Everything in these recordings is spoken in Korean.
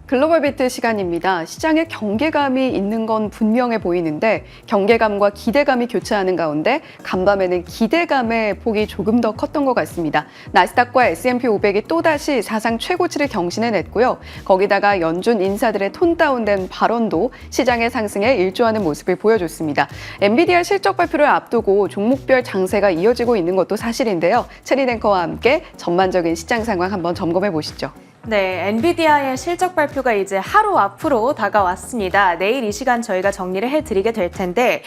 글로벌 비트 시간입니다. 시장에 경계감이 있는 건 분명해 보이는데 경계감과 기대감이 교차하는 가운데 간밤에는 기대감의 폭이 조금 더 컸던 것 같습니다. 나스닥과 S&P 500이 또다시 사상 최고치를 경신해냈고요. 거기다가 연준 인사들의 톤 다운된 발언도 시장의 상승에 일조하는 모습을 보여줬습니다. 엔비디아 실적 발표를 앞두고 종목별 장세가 이어지고 있는 것도 사실인데요. 체린 앵커와 함께 전반적인 시장 상황 한번 점검해 보시죠. 네, 엔비디아의 실적 발표가 이제 하루 앞으로 다가왔습니다. 내일 이 시간 저희가 정리를 해드리게 될 텐데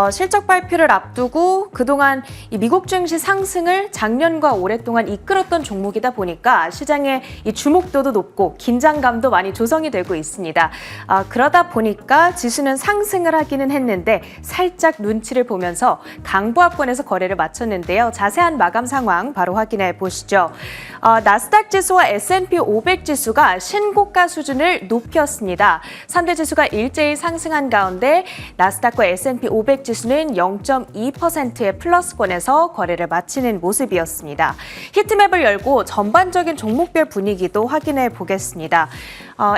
실적 발표를 앞두고 그동안 이 미국 증시 상승을 작년과 오랫동안 이끌었던 종목이다 보니까 시장의 이 주목도도 높고 긴장감도 많이 조성이 되고 있습니다. 그러다 보니까 지수는 상승을 하기는 했는데 살짝 눈치를 보면서 강보합권에서 거래를 마쳤는데요. 자세한 마감 상황 바로 확인해 보시죠. 나스닥 지수와 S&P 500 지수가 신고가 수준을 높였습니다. 3대 지수가 일제히 상승한 가운데 나스닥과 S&P 500 지수는 0.2%의 플러스권에서 거래를 마치는 모습이었습니다. 히트맵을 열고 전반적인 종목별 분위기도 확인해 보겠습니다.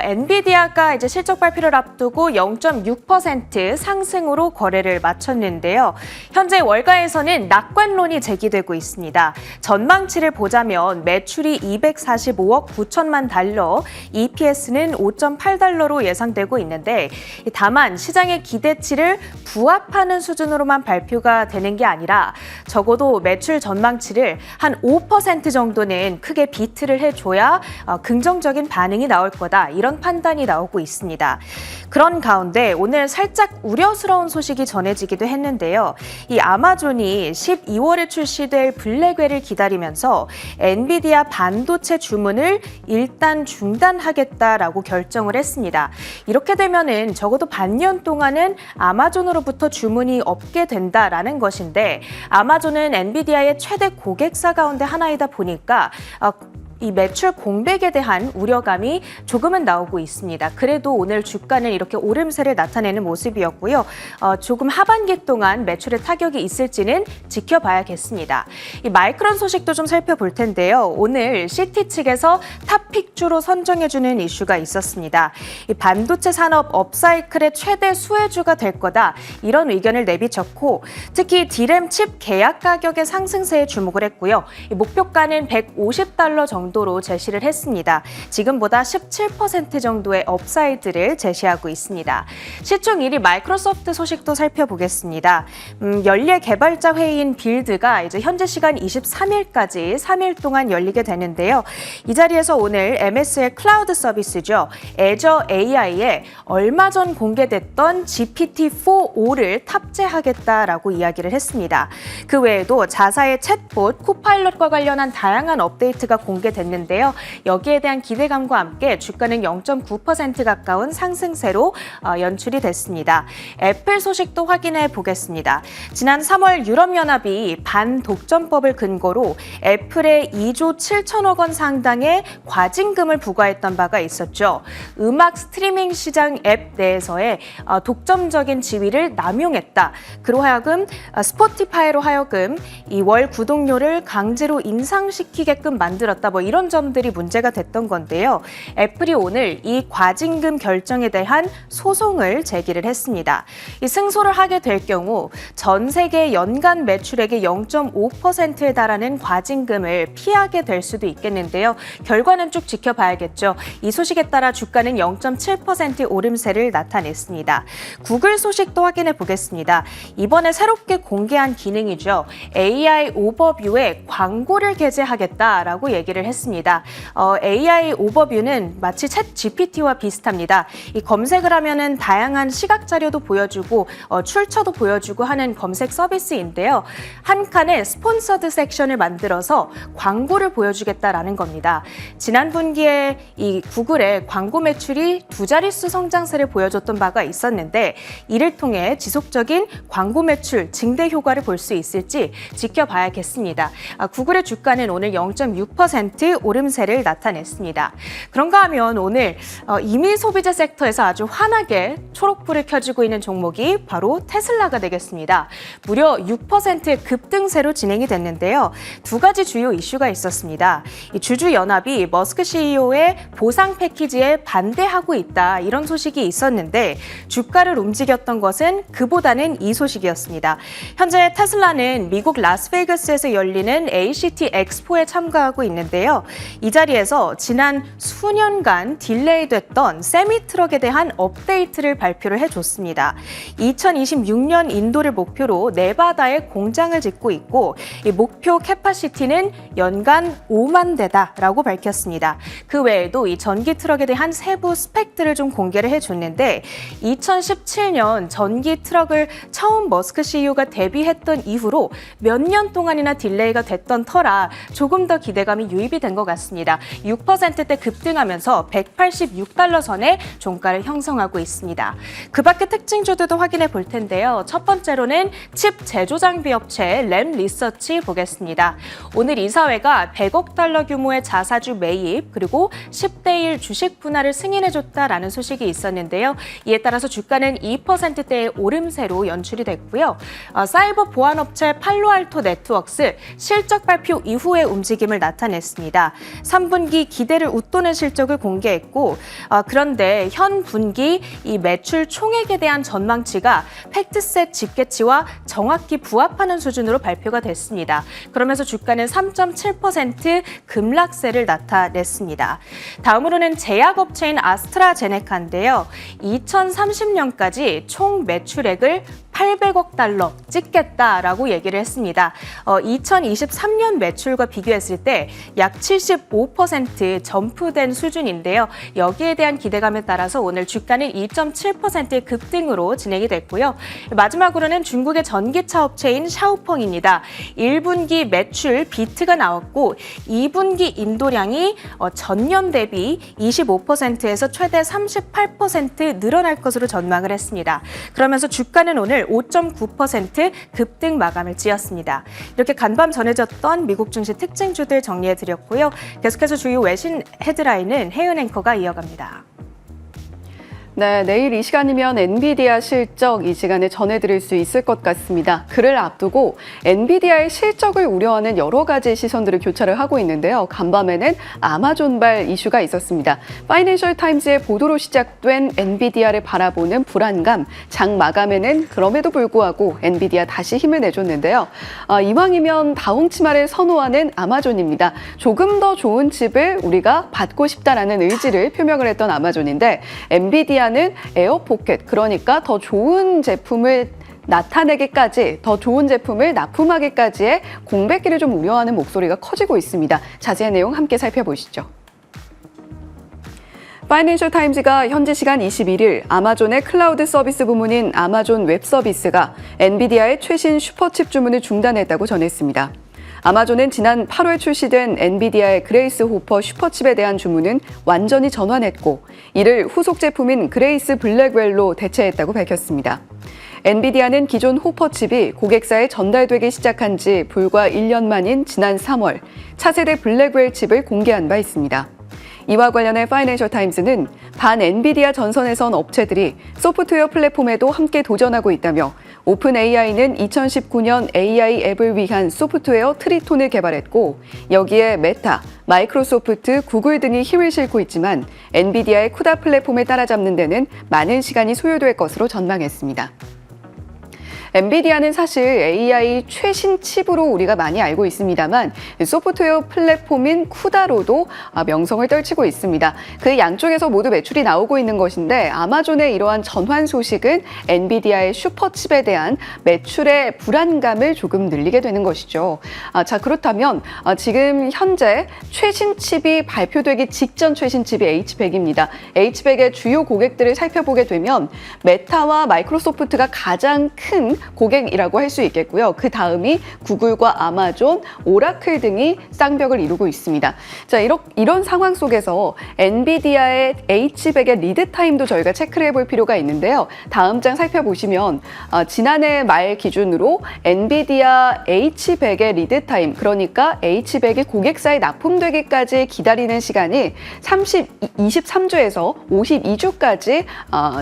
엔비디아가 이제 실적 발표를 앞두고 0.6% 상승으로 거래를 마쳤는데요. 현재 월가에서는 낙관론이 제기되고 있습니다. 전망치를 보자면 매출이 245억 9천만 달러, EPS는 5.8달러로 예상되고 있는데 다만 시장의 기대치를 부합하는 수준으로만 발표가 되는 게 아니라 적어도 매출 전망치를 한 5% 정도는 크게 비트를 해줘야 긍정적인 반응이 나올 거다. 이런 판단이 나오고 있습니다. 그런 가운데 오늘 살짝 우려스러운 소식이 전해지기도 했는데요. 이 아마존이 12월에 출시될 블랙웨를 기다리면서 엔비디아 반도체 주문을 일단 중단하겠다라고 결정을 했습니다. 이렇게 되면은 적어도 반년 동안은 아마존으로부터 주문이 없게 된다라는 것인데 아마존은 엔비디아의 최대 고객사 가운데 하나이다 보니까 이 매출 공백에 대한 우려감이 조금은 나오고 있습니다. 그래도 오늘 주가는 이렇게 오름세를 나타내는 모습이었고요. 조금 하반기 동안 매출에 타격이 있을지는 지켜봐야겠습니다. 이 마이크론 소식도 좀 살펴볼 텐데요. 오늘 CT 측에서 탑픽주로 선정해주는 이슈가 있었습니다. 이 반도체 산업 업사이클의 최대 수혜주가 될 거다. 이런 의견을 내비쳤고 특히 D램 칩 계약 가격의 상승세에 주목을 했고요. 이 목표가는 $150 정도로 제시를 했습니다. 지금보다 17% 정도의 업사이드를 제시하고 있습니다. 시총 1위 마이크로소프트 소식도 살펴보겠습니다. 연례 개발자 회의인 빌드가 이제 현재 시간 23일까지 3일 동안 열리게 되는데요. 이 자리에서 오늘 MS의 클라우드 서비스죠. 애저 AI에 얼마 전 공개됐던 GPT-4O를 탑재하겠다라고 이야기를 했습니다. 그 외에도 자사의 챗봇 코파일럿과 관련한 다양한 업데이트가 공개됐는데요. 여기에 대한 기대감과 함께 주가는 0.9% 가까운 상승세로 연출이 됐습니다. 애플 소식도 확인해 보겠습니다. 지난 3월 유럽연합이 반독점법을 근거로 애플에 2조 7천억 원 상당의 과징금을 부과했던 바가 있었죠. 음악 스트리밍 시장 앱 내에서의 독점적인 지위를 남용했다. 그로 하여금 스포티파이로 하여금 이 월 구독료를 강제로 인상시키게끔 만들었다. 이런 점들이 문제가 됐던 건데요. 애플이 오늘 이 과징금 결정에 대한 소송을 제기를 했습니다. 이 승소를 하게 될 경우 전 세계 연간 매출액의 0.5%에 달하는 과징금을 피하게 될 수도 있겠는데요. 결과는 쭉 지켜봐야겠죠. 이 소식에 따라 주가는 0.7% 오름세를 나타냈습니다. 구글 소식도 확인해 보겠습니다. 이번에 새롭게 공개한 기능이죠. AI 오버뷰에 광고를 게재하겠다라고 얘기를 했습니다. AI 오버뷰는 마치 챗 GPT와 비슷합니다. 이 검색을 하면은 다양한 시각 자료도 보여주고 출처도 보여주고 하는 검색 서비스인데요. 한 칸에 스폰서드 섹션을 만들어서 광고를 보여주겠다라는 겁니다. 지난 분기에 이 구글의 광고 매출이 두 자릿수 성장세를 보여줬던 바가 있었는데 이를 통해 지속적인 광고 매출 증대 효과를 볼 수 있을지 지켜봐야겠습니다. 구글의 주가는 오늘 0.6% 2% 오름세를 나타냈습니다. 그런가 하면 오늘 이미 소비재 섹터에서 아주 환하게 초록불을 켜지고 있는 종목이 바로 테슬라가 되겠습니다. 무려 6%의 급등세로 진행이 됐는데요. 두 가지 주요 이슈가 있었습니다. 이 주주연합이 머스크 CEO의 보상 패키지에 반대하고 있다, 이런 소식이 있었는데 주가를 움직였던 것은 그보다는 이 소식이었습니다. 현재 테슬라는 미국 라스베이거스에서 열리는 ACT 엑스포에 참가하고 있는데요. 이 자리에서 지난 수년간 딜레이됐던 세미트럭에 대한 업데이트를 발표를 해줬습니다. 2026년 인도를 목표로 네바다에 공장을 짓고 있고 이 목표 캐파시티는 연간 5만 대다라고 밝혔습니다. 그 외에도 이 전기 트럭에 대한 세부 스펙들을 좀 공개를 해줬는데 2017년 전기 트럭을 처음 머스크 CEO가 데뷔했던 이후로 몇 년 동안이나 딜레이가 됐던 터라 조금 더 기대감이 유입이 된 것 같습니다. 6%대 급등하면서 186달러 선의 종가를 형성하고 있습니다. 그 밖의 특징주들도 확인해 볼 텐데요. 첫 번째로는 칩 제조 장비 업체 램 리서치 보겠습니다. 오늘 이사회가 100억 달러 규모의 자사주 매입 그리고 10대 1 주식 분할을 승인해줬다라는 소식이 있었는데요. 이에 따라서 주가는 2%대의 오름세로 연출이 됐고요. 사이버 보안 업체 팔로알토 네트워크스 실적 발표 이후의 움직임을 나타냈습니다. 3분기 기대를 웃도는 실적을 공개했고 그런데 현 분기 이 매출 총액에 대한 전망치가 팩트셋 집계치와 정확히 부합하는 수준으로 발표가 됐습니다. 그러면서 주가는 3.7% 급락세를 나타냈습니다. 다음으로는 제약업체인 아스트라제네카인데요. 2030년까지 총 매출액을 800억 달러 찍겠다라고 얘기를 했습니다. 2023년 매출과 비교했을 때 약 75% 점프된 수준인데요. 여기에 대한 기대감에 따라서 오늘 주가는 2.7%의 급등으로 진행이 됐고요. 마지막으로는 중국의 전기차 업체인 샤오펑입니다. 1분기 매출 비트가 나왔고 2분기 인도량이 전년 대비 25%에서 최대 38% 늘어날 것으로 전망을 했습니다. 그러면서 주가는 오늘 5.9% 급등 마감을 지었습니다. 이렇게 간밤 전해졌던 미국 증시 특징주들 정리해드렸고요. 계속해서 주요 외신 헤드라인은 혜은 앵커가 이어갑니다. 네, 내일 이 시간이면 엔비디아 실적 이 시간에 전해드릴 수 있을 것 같습니다. 그를 앞두고 엔비디아의 실적을 우려하는 여러 가지 시선들을 교차를 하고 있는데요. 간밤에는 아마존발 이슈가 있었습니다. 파이낸셜 타임즈의 보도로 시작된 엔비디아를 바라보는 불안감, 장 마감에는 그럼에도 불구하고 엔비디아 다시 힘을 내줬는데요. 이왕이면 다홍치마를 선호하는 아마존입니다. 조금 더 좋은 칩을 우리가 받고 싶다라는 의지를 표명을 했던 아마존인데 엔비디아는 에어포켓, 그러니까 더 좋은 제품을 나타내기까지, 더 좋은 제품을 납품하기까지의 공백기를 좀 우려하는 목소리가 커지고 있습니다. 자세한 내용 함께 살펴보시죠. 파이낸셜 타임즈가 현지 시간 21일 아마존의 클라우드 서비스 부문인 아마존 웹 서비스가 엔비디아의 최신 슈퍼칩 주문을 중단했다고 전했습니다. 아마존은 지난 8월 출시된 엔비디아의 그레이스 호퍼 슈퍼칩에 대한 주문은 완전히 전환했고 이를 후속 제품인 그레이스 블랙웰로 대체했다고 밝혔습니다. 엔비디아는 기존 호퍼칩이 고객사에 전달되기 시작한 지 불과 1년 만인 지난 3월 차세대 블랙웰 칩을 공개한 바 있습니다. 이와 관련해 파이낸셜 타임즈는 반 엔비디아 전선에선 업체들이 소프트웨어 플랫폼에도 함께 도전하고 있다며 오픈 AI는 2019년 AI 앱을 위한 소프트웨어 트리톤을 개발했고 여기에 메타, 마이크로소프트, 구글 등이 힘을 실고 있지만 엔비디아의 쿠다 플랫폼을 따라잡는 데는 많은 시간이 소요될 것으로 전망했습니다. 엔비디아는 사실 AI 최신 칩으로 우리가 많이 알고 있습니다만 소프트웨어 플랫폼인 쿠다로도 명성을 떨치고 있습니다. 그 양쪽에서 모두 매출이 나오고 있는 것인데 아마존의 이러한 전환 소식은 엔비디아의 슈퍼칩에 대한 매출의 불안감을 조금 늘리게 되는 것이죠. 자, 그렇다면 지금 현재 최신 칩이 발표되기 직전 최신 칩이 H100입니다. H100의 주요 고객들을 살펴보게 되면 메타와 마이크로소프트가 가장 큰 고객이라고 할 수 있겠고요. 그 다음이 구글과 아마존, 오라클 등이 쌍벽을 이루고 있습니다. 자, 이런 상황 속에서 엔비디아의 H100의 리드 타임도 저희가 체크를 해볼 필요가 있는데요. 다음 장 살펴보시면 지난해 말 기준으로 엔비디아 H100의 리드 타임, 그러니까 H100이 고객사에 납품되기까지 기다리는 시간이 23주에서 52주까지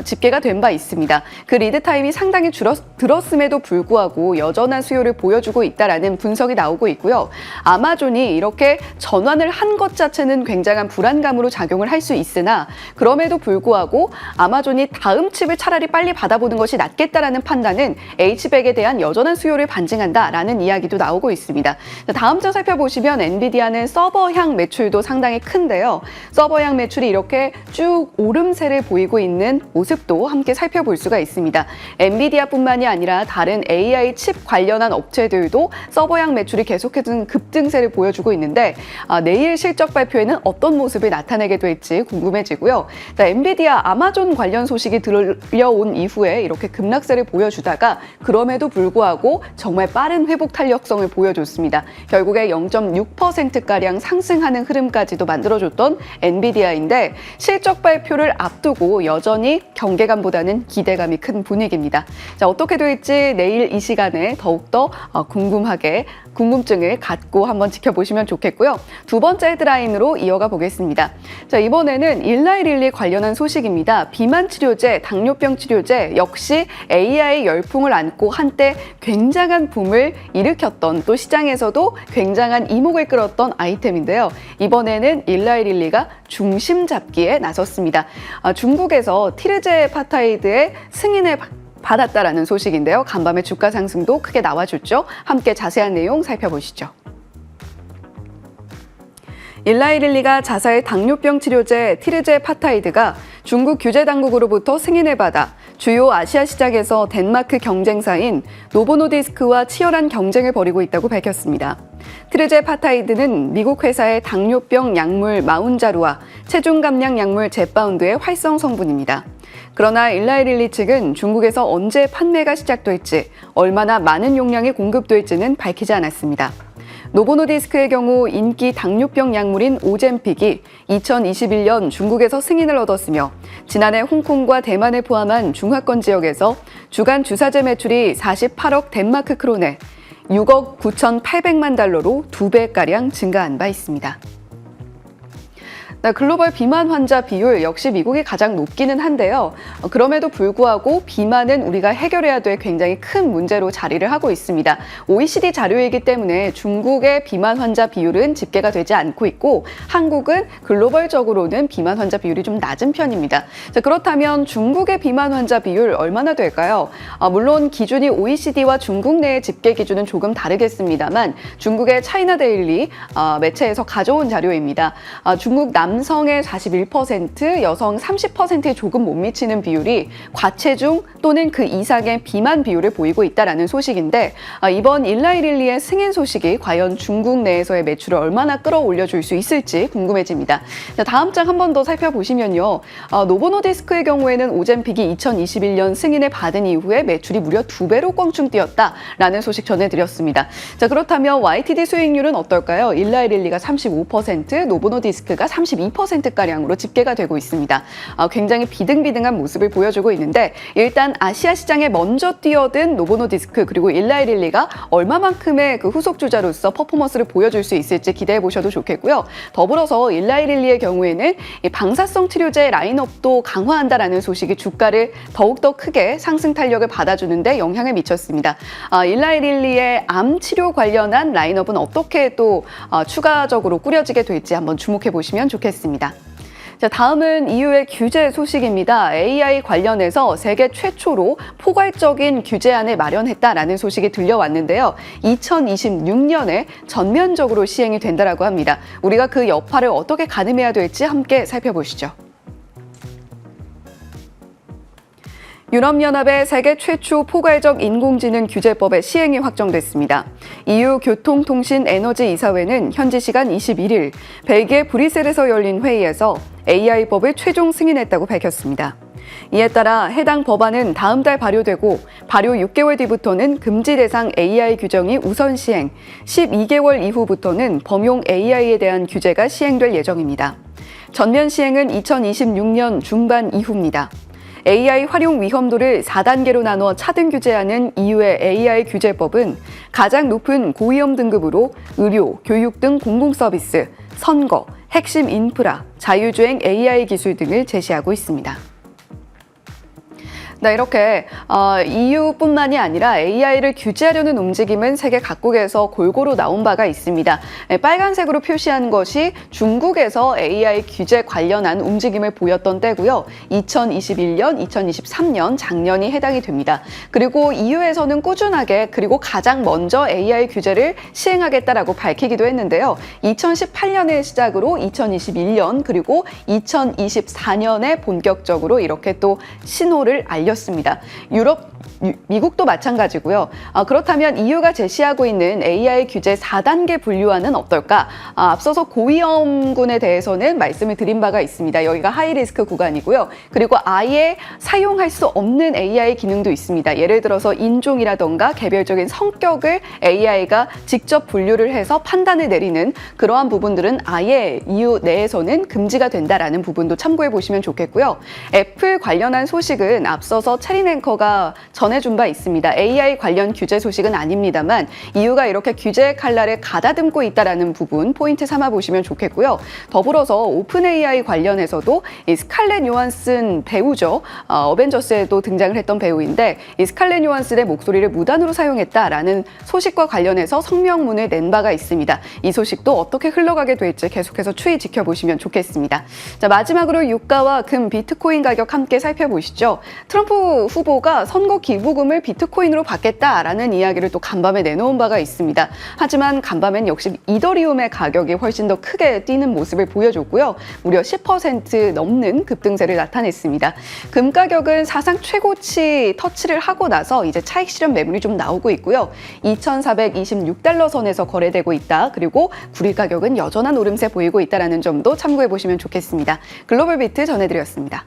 집계가 된 바 있습니다. 그 리드 타임이 상당히 들었음에도 불구하고 여전한 수요를 보여주고 있다라는 분석이 나오고 있고요. 아마존이 이렇게 전환을 한 것 자체는 굉장한 불안감으로 작용을 할 수 있으나 그럼에도 불구하고 아마존이 다음 칩을 차라리 빨리 받아보는 것이 낫겠다라는 판단은 H100에 대한 여전한 수요를 반증한다라는 이야기도 나오고 있습니다. 다음 장 살펴보시면 엔비디아는 서버향 매출도 상당히 큰데요. 서버향 매출이 이렇게 쭉 오름세를 보이고 있는 모습도 함께 살펴볼 수가 있습니다. 엔비디아뿐만이 아니라 다른 AI 칩 관련한 업체들도 서버향 매출이 계속해서 급등세를 보여주고 있는데 내일 실적 발표에는 어떤 모습이 나타내게 될지 궁금해지고요. 자, 엔비디아, 아마존 관련 소식이 들려온 이후에 이렇게 급락세를 보여주다가 그럼에도 불구하고 정말 빠른 회복 탄력성을 보여줬습니다. 결국에 0.6%가량 상승하는 흐름까지도 만들어줬던 엔비디아인데 실적 발표를 앞두고 여전히 경계감보다는 기대감이 큰 분위기입니다. 자, 어떻게 될지 내일 이 시간에 더욱더 궁금증을 갖고 한번 지켜보시면 좋겠고요. 두 번째 헤드라인으로 이어가 보겠습니다. 자, 이번에는 일라이 릴리 관련한 소식입니다. 비만 치료제, 당뇨병 치료제 역시 AI 열풍을 안고 한때 굉장한 붐을 일으켰던, 또 시장에서도 굉장한 이목을 끌었던 아이템인데요. 이번에는 일라이 릴리가 중심 잡기에 나섰습니다. 중국에서 티르제파타이드의 승인을 받았다라는 소식인데요. 간밤에 주가 상승도 크게 나와줬죠. 함께 자세한 내용 살펴보시죠. 일라이 릴리가 자사의 당뇨병 치료제 티르제파타이드가 중국 규제 당국으로부터 승인을 받아 주요 아시아 시장에서 덴마크 경쟁사인 노보노디스크와 치열한 경쟁을 벌이고 있다고 밝혔습니다. 티르제파타이드는 미국 회사의 당뇨병 약물 마운자루와 체중 감량 약물 제파운드의 활성 성분입니다. 그러나 일라이 릴리 측은 중국에서 언제 판매가 시작될지, 얼마나 많은 용량이 공급될지는 밝히지 않았습니다. 노보노디스크의 경우 인기 당뇨병 약물인 오젬픽이 2021년 중국에서 승인을 얻었으며 지난해 홍콩과 대만을 포함한 중화권 지역에서 주간 주사제 매출이 48억 덴마크 크론에 6억 9,800만 달러로 2배가량 증가한 바 있습니다. 글로벌 비만 환자 비율 역시 미국이 가장 높기는 한데요. 그럼에도 불구하고 비만은 우리가 해결해야 될 굉장히 큰 문제로 자리를 하고 있습니다. OECD 자료이기 때문에 중국의 비만 환자 비율은 집계가 되지 않고 있고 한국은 글로벌적으로는 비만 환자 비율이 좀 낮은 편입니다. 자, 그렇다면 중국의 비만 환자 비율 얼마나 될까요? 물론 기준이 OECD와 중국 내의 집계 기준은 조금 다르겠습니다만 중국의 차이나 데일리 매체에서 가져온 자료입니다. 중국 남성의 41%, 여성 30%에 조금 못 미치는 비율이 과체중 또는 그 이상의 비만 비율을 보이고 있다는 소식인데 이번 일라이 릴리의 승인 소식이 과연 중국 내에서의 매출을 얼마나 끌어올려줄 수 있을지 궁금해집니다. 자, 다음 장 한 번 더 살펴보시면요. 노보노디스크의 경우에는 오젬픽이 2021년 승인을 받은 이후에 매출이 무려 2배로 껑충 뛰었다라는 소식 전해드렸습니다. 자, 그렇다면 YTD 수익률은 어떨까요? 일라이 릴리가 35%, 노보노디스크가 32%가량으로 집계가 되고 있습니다. 굉장히 비등비등한 모습을 보여주고 있는데 일단 아시아 시장에 먼저 뛰어든 노보노디스크 그리고 일라이 릴리가 얼마만큼의 그 후속주자로서 퍼포먼스를 보여줄 수 있을지 기대해 보셔도 좋겠고요. 더불어서 일라이 릴리의 경우에는 이 방사성 치료제 라인업도 강화한다라는 소식이 주가를 더욱더 크게 상승 탄력을 받아주는데 영향을 미쳤습니다. 일라이 릴리의 암 치료 관련한 라인업은 어떻게 또 추가적으로 꾸려지게 될지 한번 주목해 보시면 좋겠습니다. 자, 다음은 EU의 규제 소식입니다. AI 관련해서 세계 최초로 포괄적인 규제안을 마련했다라는 소식이 들려왔는데요. 2026년에 전면적으로 시행이 된다라고 합니다. 우리가 그 여파를 어떻게 가늠해야 될지 함께 살펴보시죠. 유럽연합의 세계 최초 포괄적 인공지능 규제법의 시행이 확정됐습니다. EU 교통통신에너지이사회는 현지 시간 21일 벨기에 브뤼셀에서 열린 회의에서 AI법을 최종 승인했다고 밝혔습니다. 이에 따라 해당 법안은 다음 달 발효되고 발효 6개월 뒤부터는 금지 대상 AI 규정이 우선 시행, 12개월 이후부터는 범용 AI에 대한 규제가 시행될 예정입니다. 전면 시행은 2026년 중반 이후입니다. AI 활용 위험도를 4단계로 나눠 차등 규제하는 EU의 AI 규제법은 가장 높은 고위험 등급으로 의료, 교육 등 공공서비스, 선거, 핵심 인프라, 자율주행 AI 기술 등을 제시하고 있습니다. 네, 이렇게 EU뿐만이 아니라 AI를 규제하려는 움직임은 세계 각국에서 골고루 나온 바가 있습니다. 빨간색으로 표시한 것이 중국에서 AI 규제 관련한 움직임을 보였던 때고요. 2021년, 2023년 작년이 해당이 됩니다. 그리고 EU에서는 꾸준하게 그리고 가장 먼저 AI 규제를 시행하겠다라고 밝히기도 했는데요. 2018년을 시작으로 2021년 그리고 2024년에 본격적으로 이렇게 또 신호를 알렸습니다. 미국도 마찬가지고요. 그렇다면 EU가 제시하고 있는 AI 규제 4단계 분류안은 어떨까? 앞서서 고위험군에 대해서는 말씀을 드린 바가 있습니다. 여기가 하이리스크 구간이고요. 그리고 아예 사용할 수 없는 AI 기능도 있습니다. 예를 들어서 인종이라던가 개별적인 성격을 AI가 직접 분류를 해서 판단을 내리는 그러한 부분들은 아예 EU 내에서는 금지가 된다라는 부분도 참고해 보시면 좋겠고요. 애플 관련한 소식은 앞서서 체린 앵커가 전해준 바 있습니다. AI 관련 규제 소식은 아닙니다만 EU가 이렇게 규제 칼날을 가다듬고 있다는 부분 포인트 삼아 보시면 좋겠고요. 더불어서 오픈 AI 관련해서도 이 스칼렛 요한슨 배우죠. 어벤져스에도 등장을 했던 배우인데 이 스칼렛 요한슨의 목소리를 무단으로 사용했다라는 소식과 관련해서 성명문을 낸 바가 있습니다. 이 소식도 어떻게 흘러가게 될지 계속해서 추이 지켜보시면 좋겠습니다. 자, 마지막으로 유가와 금, 비트코인 가격 함께 살펴보시죠. 트럼프 후보가 선거 기부금을 비트코인으로 받겠다라는 이야기를 또 간밤에 내놓은 바가 있습니다. 하지만 간밤엔 역시 이더리움의 가격이 훨씬 더 크게 뛰는 모습을 보여줬고요. 무려 10% 넘는 급등세를 나타냈습니다. 금 가격은 사상 최고치 터치를 하고 나서 이제 차익 실현 매물이 좀 나오고 있고요. 2,426달러 선에서 거래되고 있다. 그리고 구리 가격은 여전한 오름세 보이고 있다는 점도 참고해 보시면 좋겠습니다. 글로벌 비트 전해드렸습니다.